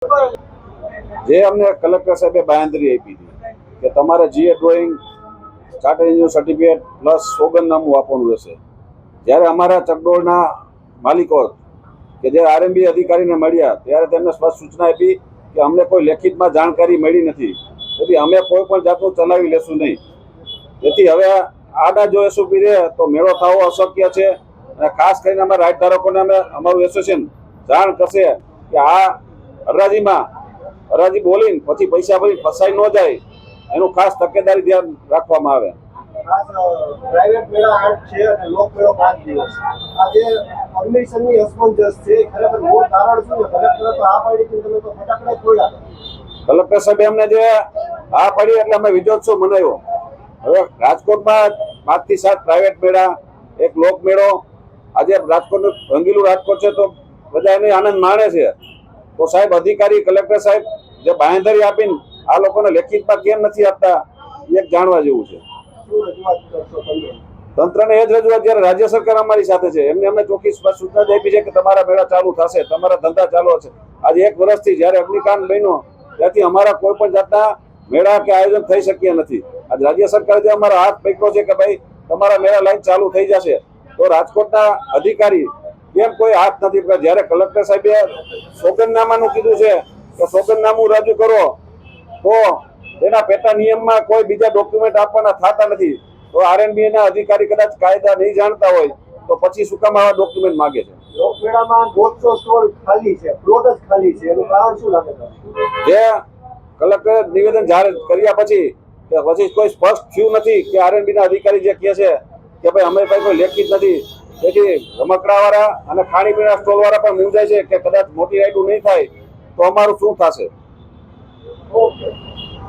જે અમને કલેક્ટર સાહેબે બાંયધરી આપી હતી કે તમારે GA drawing chartered engineer certificate plus સોગંદનામું આપવાનું રહેશે. જ્યારે અમારા ચકડોળના માલિકો કે જે આરએમબી અધિકારીને મળ્યા ત્યારે તેમને સ્પષ્ટ સૂચના આપી કે અમને કોઈ લેખિતમાં જાણકારી મળી નથી, તેથી અમે કોઈ પણ જાતનું ચલાવી લેશું નહીં. તેથી હવે આના જો એસઓપી રહે તો મેળો થવો અશક્ય છે. અને ખાસ કરીને અમારા રાઈટ ધારકોને અમે અમારું એસોસિએશન જાણ કરશે કે આ હરાજી બોલીને પછી પૈસા ભરી ફસાઈ ન જાય એનું ખાસ તકેદારી ધ્યાન રાખવામાં આવે. પ્રાઇવેટ મેળા 8 છે અને લોક મેળો 5 દિવસ. આજે પરમિશનની અસમંજસ છે, ખરેખર મૂળ કારણ શું છે? કલેક્ટર તો આ પાડી કે તમે તો ફટાકડા ફોડ્યા. કલેક્ટર સાહેબે અમને જે આ પાડી એટલે અમે વિજયોત્સવ મનાવ્યો. હવે રાજકોટમાં 5 થી 7 પ્રાઇવેટ મેળા, એક લોક મેળો. આજે રાજકોટનું રંગીલું રાજકોટ છે તો બધા એને આનંદ માણે છે. તો સાહેબ અધિકારી કલેક્ટર સાહેબ જે બાંયધરી આપીને આ લોકોને લેખિતમાં કેમ નથી આપતા એ જાણવા જેવું છે. તંત્રને એ જ રજૂઆત જ્યારે રાજ્ય સરકાર અમારી સાથે છે, એમને અમને ચોખ્ખી સૂચના આપી છે કે તમારા મેળા ચાલુ થશે, તમારા ધંધા ચાલુ હશે. આજે 1 વર્ષથી જ્યારે અગ્નિકાંડ બન્યો ત્યાંથી અમારા કોઈ પણ જાતના મેળા કે આયોજન થઈ શક્યા નથી. આજે રાજ્ય સરકારે જે અમારા હાથ પકડ્યો છે કે ભાઈ તમારા મેળા લાઈન ચાલુ થઈ જશે, તો રાજકોટના અધિકારી કેમ કોઈ હાથ નથી પકડ્યા? જ્યારે કલેક્ટર સાહેબે સોગંદનામાનું કીધું છે કે સોગંદનામું રજૂ કરો, તો એના પેટા નિયમમાં કોઈ બીજા ડોક્યુમેન્ટ આપવાના થતા નથી. તો આરએનબી ના અધિકારી કદાચ કાયદા નહીં જાણતા હોય તો પછી શું કામ આવા ડોક્યુમેન્ટ માંગે છે? લોકમેળામાં 200 સ્ટોલ ખાલી છે, પ્લોટ જ ખાલી છે, એનું કારણ શું લાગે છે? જે કલેક્ટરે નિવેદન જાહેર કર્યા પછી કોઈ સ્પષ્ટ થયું નથી કે આરએનબી ના અધિકારી જે કહે છે કે ભાઈ અમે કોઈ લેખિત નથી. તેથી રમકડાવાળા અને ખાણીપીણા સ્ટોલ વાળા પણ મૂંઝાય છે કે કદાચ મોટી રાઈડું નહીં થાય તો અમારું શું થશે?